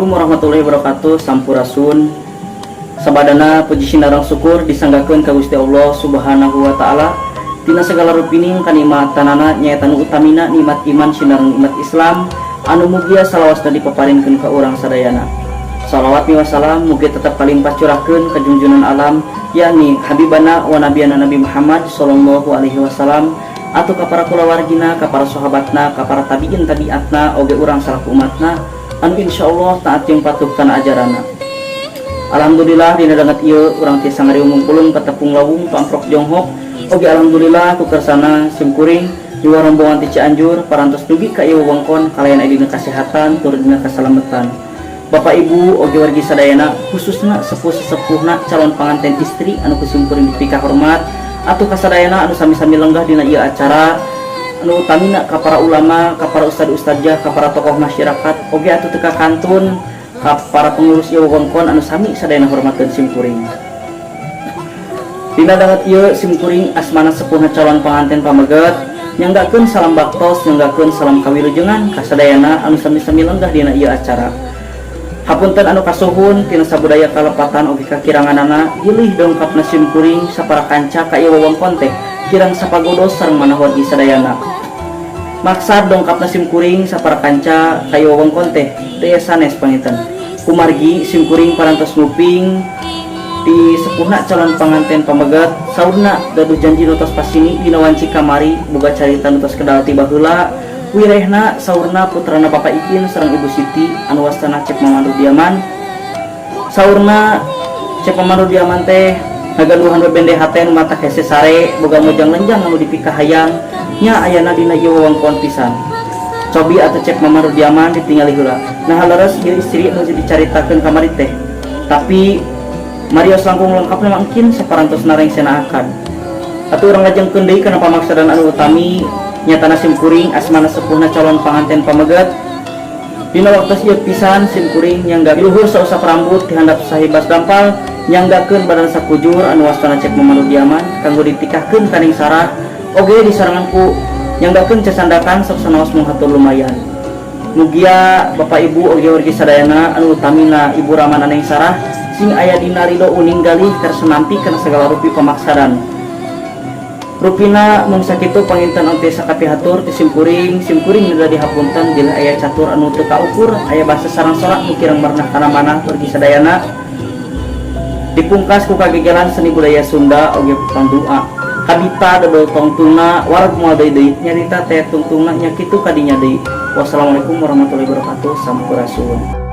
Assalamualaikum warahmatullahi wabarakatuh. Sampurasun. Sabadana puji sinarang syukur disanggakeun ka Gusti Allah Subhanahu wa taala tina segala rupining kanikmatanana nyaeta nu utamina nikmat iman sinareng nikmat Islam anu mugia salawasna dipaparinkeun ka urang sadayana. Salawat wa salam mugi tetep kalimpah curahkeun ka junjungan alam yakni habibana wa nabiyana Nabi Muhammad sallallahu alaihi wasallam atau ka para kulawargina, ka para sahabatna, ka para tabiin tabiatna oge urang salaku umatna anu insyaallah taat jeung patuh kana ajarana. Alhamdulillah dina dangat ieu urang tiasa ngariung mungkulung ka tepung lawung pamprok jonghok. Oge alhamdulillah ku kersana simkuring di rombongan ti Cianjur parantos dugi ka ieu wewengkon kalayan aya dina kasehatan tur dina kasalamatan. Bapak Ibu oge wargi sadayana khususna sepuh-sepuhna calon panganten istri anu kusimkuring dipika hormat atuh kasadayana anu sami-sami lenggah dina ieu acara anu utamina ka para ulama, ka para ustad-ustadzah, ka para tokoh masyarakat, oge atuh teu ka kantun, ka para pengurus ieu wewengkon anu sami sadayana hormatkeun simkuring. Dina dangat ieu simkuring asmana sepuhna calon panganten pameget nyanggakeun salam baktos, nyanggakeun salam kawilujengan ka sadayana anu sami-sami lenggah dina ieu acara. Hapunten anu kasuhun tina sabudaya kalepatan oge kakiranganana gilih dongkapna simkuring sapara kanca ka ieu wewengkon teh kirang sapagodos sareng manah wargi sadayana. Maksad dongkapna simkuring sapara kanca ka ieu wewengkon teh teu sanes panginten. Kumargi simkuring parantos nguping di sepuhna calon panganten pameget saurna gaduh janji nutos pasini dina wanci kamari boga carita nutos kedal ti baheula. Wirehna saurna putrana Bapak Ikin sareng Ibu Siti anu wastana Cep Mamandu Diaman. Saurna Cep Mamandu Diaman teh ngaganduhan bebende haten mata hese sare boga mojang lenjang anu dipikah hayang nya ayana dina ieu wewengkon pisan. Cobi atuh Cep Mamandu Diaman ditingali heula. Nah leres ieu istri anu dicaritakeun kamari teh. Tapi marios langkung lengkapna mangkin saparantosna rengsenaakan. Atuh urang ngajengkeun deui kana pamaksadan anu utami nyatana simkuring asmana sepuhna calon panganten pameget dina waktos ieu pisan simkuring nyangga luhur sausap rambut dihandap sahibas dampal nyanggakeun badan sakujur anu wastana Cep Mamandu Diaman kanggo ditikahkeun kaning sarah oge disarenganku nyanggakeun casandakan sok sanaos mung hatur lumayan. Mugia Bapak Ibu oge wargi sadayana anu utamina Ibu Ramana neng sarah sing aya dina ridho uning galih karsenampi kana segala rupi pamaksadan. Rupina mung sakitu panginten onte sakapihatur ti simkuring nida dihapunten bila aya catur anu teu kaukur aya basa sareng sorak nu kirang marnah kana manah wargi sadayana. Dipungkas ku kagegelan seni budaya Sunda oge pangdoa. Habita dodol tongtungna wareg moal deui nyarita teh tungtungna nya kitu kadinya deui. Wassalamualaikum warahmatullahi wabarakatuh. Sampurasun.